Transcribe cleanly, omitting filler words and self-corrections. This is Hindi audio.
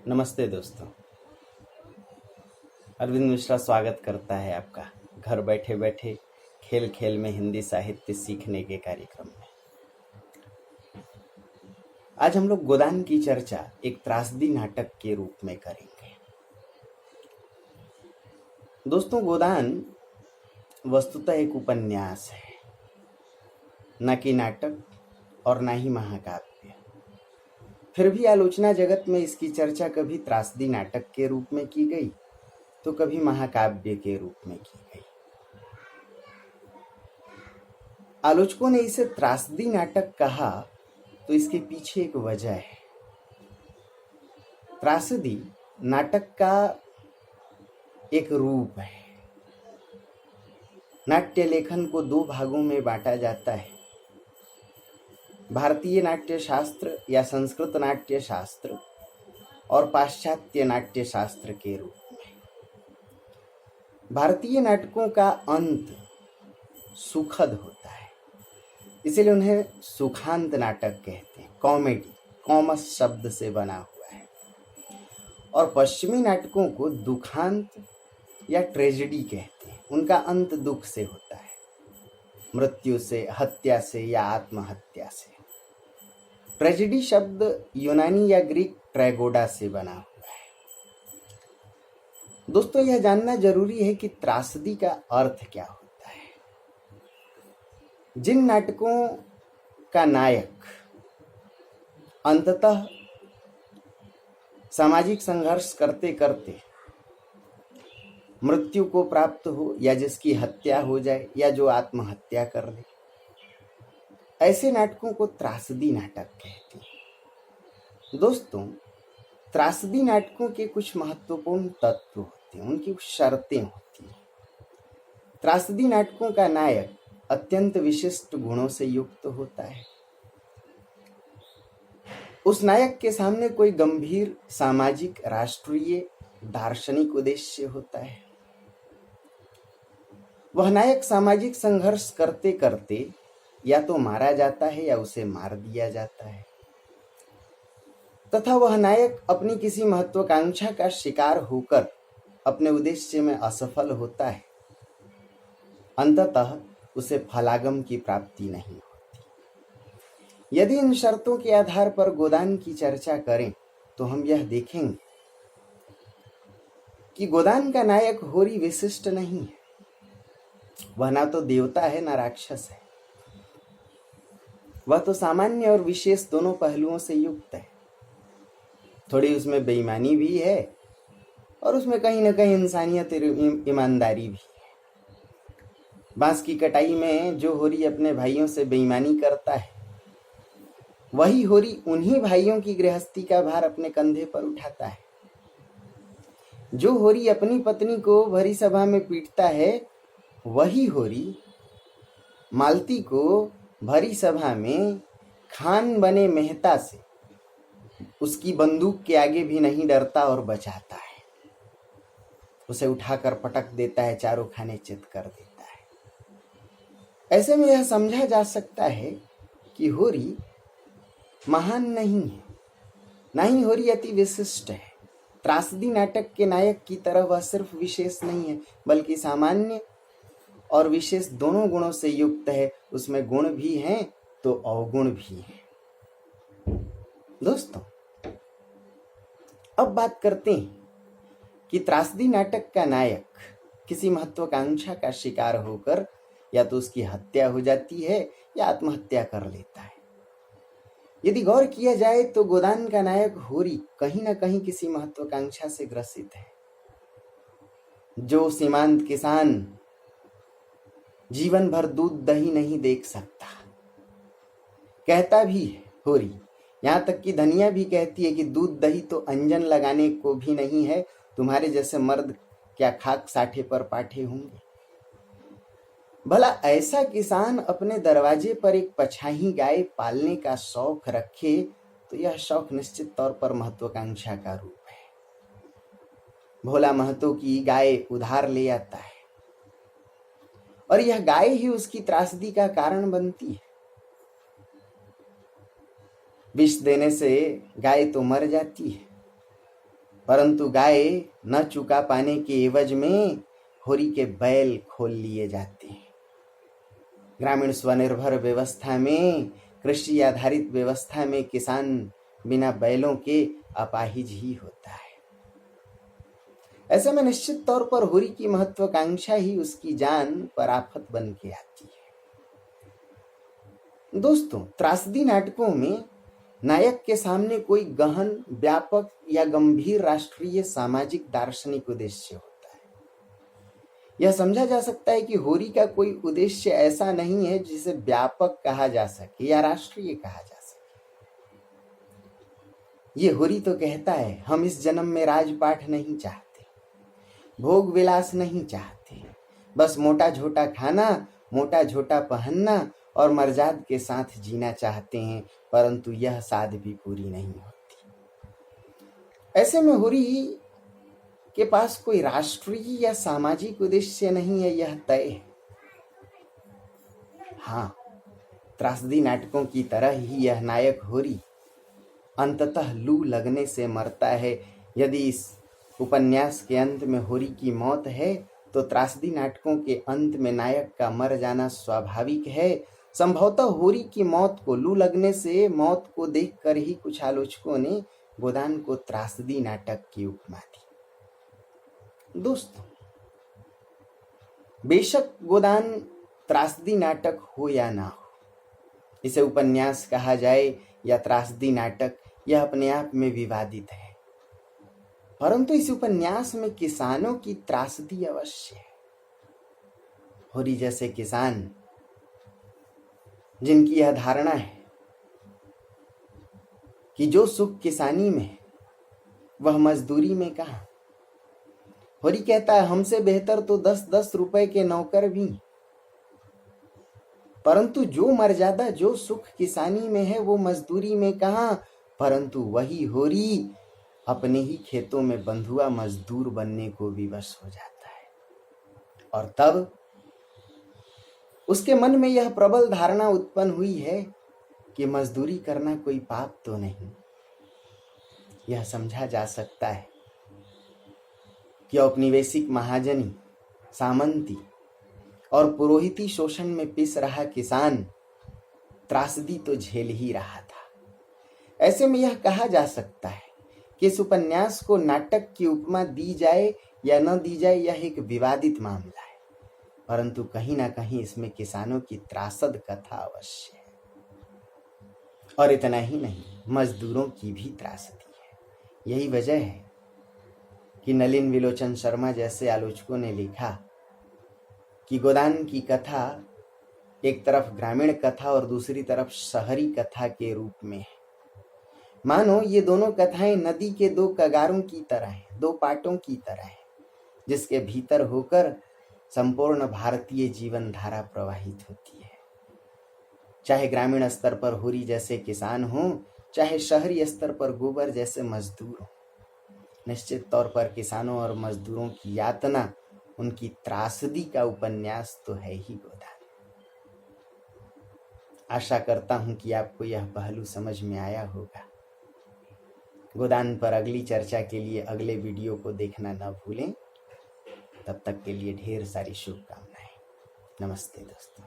नमस्ते दोस्तों। अरविंद मिश्रा स्वागत करता है आपका घर बैठे बैठे खेल खेल में हिंदी साहित्य सीखने के कार्यक्रम में। आज हम लोग गोदान की चर्चा एक त्रासदी नाटक के रूप में करेंगे। दोस्तों, गोदान वस्तुतः एक उपन्यास है, न कि नाटक और न ही महाकाव्य। फिर भी आलोचना जगत में इसकी चर्चा कभी त्रासदी नाटक के रूप में की गई तो कभी महाकाव्य के रूप में की गई। आलोचकों ने इसे त्रासदी नाटक कहा तो इसके पीछे एक वजह है। त्रासदी नाटक का एक रूप है। नाट्य लेखन को दो भागों में बांटा जाता है, भारतीय नाट्य शास्त्र या संस्कृत नाट्य शास्त्र और पाश्चात्य नाट्य शास्त्र के रूप में। भारतीय नाटकों का अंत सुखद होता है, इसीलिए उन्हें सुखांत नाटक कहते हैं। कॉमेडी कॉमस शब्द से बना हुआ है। और पश्चिमी नाटकों को दुखांत या ट्रेजेडी कहते हैं। उनका अंत दुख से होता है, मृत्यु से, हत्या से या आत्महत्या से। ट्रेजेडी शब्द यूनानी या ग्रीक ट्रैगोडा से बना हुआ है। दोस्तों, यह जानना जरूरी है कि त्रासदी का अर्थ क्या होता है। जिन नाटकों का नायक अंततः सामाजिक संघर्ष करते करते मृत्यु को प्राप्त हो या जिसकी हत्या हो जाए या जो आत्महत्या कर ले, ऐसे नाटकों को त्रासदी नाटक कहते हैं। दोस्तों, त्रासदी नाटकों के कुछ महत्वपूर्ण तत्व होते हैं, उनकी कुछ शर्तें होती हैं। त्रासदी नाटकों का नायक अत्यंत विशिष्ट गुणों से युक्त होता है। उस नायक के सामने कोई गंभीर सामाजिक, राष्ट्रीय, दार्शनिक उद्देश्य होता है। वह नायक सामाजिक संघर्ष करते करते या तो मारा जाता है या उसे मार दिया जाता है, तथा वह नायक अपनी किसी महत्वाकांक्षा का शिकार होकर अपने उद्देश्य में असफल होता है। अंततः उसे फलागम की प्राप्ति नहीं होती। यदि इन शर्तों के आधार पर गोदान की चर्चा करें तो हम यह देखेंगे कि गोदान का नायक होरी विशिष्ट नहीं है। वह ना तो देवता है ना राक्षस है। वह तो सामान्य और विशेष दोनों पहलुओं से युक्त है। थोड़ी उसमें बेईमानी भी है और उसमें कहीं ना कहीं इंसानियत, ईमानदारी भी है। बांस की कटाई में जो होरी अपने भाइयों से बेईमानी करता है, वही होरी उन्हीं भाइयों की गृहस्थी का भार अपने कंधे पर उठाता है। जो होरी अपनी पत्नी को भरी सभा में पीटता है, वही होरी मालती को भरी सभा में खान बने मेहता से उसकी बंदूक के आगे भी नहीं डरता और बचाता है। उसे उठाकर पटक देता है, चारों खाने चित कर देता है। ऐसे में यह समझा जा सकता है कि होरी महान नहीं है, ना ही होरी अति विशिष्ट है। त्रासदी नाटक के नायक की तरह वह सिर्फ विशेष नहीं है, बल्कि सामान्य और विशेष दोनों गुणों से युक्त है। उसमें गुण भी हैं तो अवगुण भी हैं। दोस्तों, अब बात करते हैं कि त्रासदी नाटक का नायक किसी महत्वाकांक्षा का शिकार होकर या तो उसकी हत्या हो जाती है या आत्महत्या कर लेता है। यदि गौर किया जाए तो गोदान का नायक होरी कहीं ना कहीं किसी महत्वाकांक्षा से ग्रसित है। जो सीमांत किसान जीवन भर दूध दही नहीं देख सकता, कहता भी है होरी, यहां तक कि धनिया भी कहती है कि दूध दही तो अंजन लगाने को भी नहीं है, तुम्हारे जैसे मर्द क्या खाक साठे पर पाठे होंगे। भला ऐसा किसान अपने दरवाजे पर एक पछाही गाय पालने का शौक रखे तो यह शौक निश्चित तौर पर महत्वाकांक्षा का रूप है। भोला महतो की गाय उधार ले आता है और यह गाय ही उसकी त्रासदी का कारण बनती है। विष देने से गाय तो मर जाती है, परंतु गाय न चुका पाने के एवज में होरी के बैल खोल लिए जाते हैं। ग्रामीण स्वनिर्भर व्यवस्था में, कृषि आधारित व्यवस्था में किसान बिना बैलों के अपाहिज ही होता है। ऐसे में निश्चित तौर पर होरी की महत्वाकांक्षा ही उसकी जान पर आफत बन के आती है। दोस्तों, त्रासदी नाटकों में नायक के सामने कोई गहन, व्यापक या गंभीर राष्ट्रीय सामाजिक दार्शनिक उद्देश्य होता है। यह समझा जा सकता है कि होरी का कोई उद्देश्य ऐसा नहीं है जिसे व्यापक कहा जा सके या राष्ट्रीय कहा जा सके। ये होरी तो कहता है, हम इस जन्म में राजपाट नहीं चाहते, भोग विलास नहीं चाहते, बस मोटा झोटा खाना, मोटा झोटा पहनना और मर्जाद के साथ जीना चाहते हैं, परंतु यह साध भी पूरी नहीं होती। ऐसे में होरी के पास कोई राष्ट्रीय या सामाजिक उद्देश्य नहीं है, यह तय है। हाँ, त्रासदी नाटकों की तरह ही यह नायक होरी अंततः लू लगने से मरता है। यदि इस उपन्यास के अंत में होरी की मौत है, तो त्रासदी नाटकों के अंत में नायक का मर जाना स्वाभाविक है। संभवतः होरी की मौत को, लू लगने से मौत को देखकर ही कुछ आलोचकों ने गोदान को त्रासदी नाटक की उपमा दी। दोस्तों, बेशक गोदान त्रासदी नाटक हो या ना हो, इसे उपन्यास कहा जाए या त्रासदी नाटक, यह अपने आप में विवादित है, परंतु इस उपन्यास में किसानों की त्रासदी अवश्य है। होरी जैसे किसान जिनकी यह धारणा है कि जो सुख किसानी में वह मजदूरी में कहां। होरी कहता है, हमसे बेहतर तो 10-10 रुपए के नौकर भी, परंतु जो मर्यादा, जो सुख किसानी में है वो मजदूरी में कहां। परंतु वही होरी अपने ही खेतों में बंधुआ मजदूर बनने को विवश हो जाता है, और तब उसके मन में यह प्रबल धारणा उत्पन्न हुई है कि मजदूरी करना कोई पाप तो नहीं। यह समझा जा सकता है कि औपनिवेशिक महाजनी, सामंती और पुरोहिती शोषण में पिस रहा किसान त्रासदी तो झेल ही रहा था। ऐसे में यह कहा जा सकता है कि इस उपन्यास को नाटक की उपमा दी जाए या न दी जाए, यह एक विवादित मामला है, परंतु कहीं ना कहीं इसमें किसानों की त्रासद कथा अवश्य है। और इतना ही नहीं, मजदूरों की भी त्रासदी है। यही वजह है कि नलिन विलोचन शर्मा जैसे आलोचकों ने लिखा कि गोदान की कथा एक तरफ ग्रामीण कथा और दूसरी तरफ शहरी कथा के रूप में है। मानो ये दोनों कथाएं नदी के दो कगारों की तरह हैं, दो पाटों की तरह हैं, जिसके भीतर होकर संपूर्ण भारतीय जीवन धारा प्रवाहित होती है। चाहे ग्रामीण स्तर पर होरी जैसे किसान हों, चाहे शहरी स्तर पर गोबर जैसे मजदूर हों, निश्चित तौर पर किसानों और मजदूरों की यातना, उनकी त्रासदी का उपन्यास तो है ही गोदान। आशा करता हूं कि आपको यह पहलू समझ में आया होगा। गोदान पर अगली चर्चा के लिए अगले वीडियो को देखना न भूलें। तब तक के लिए ढेर सारी शुभकामनाएं। नमस्ते दोस्तों।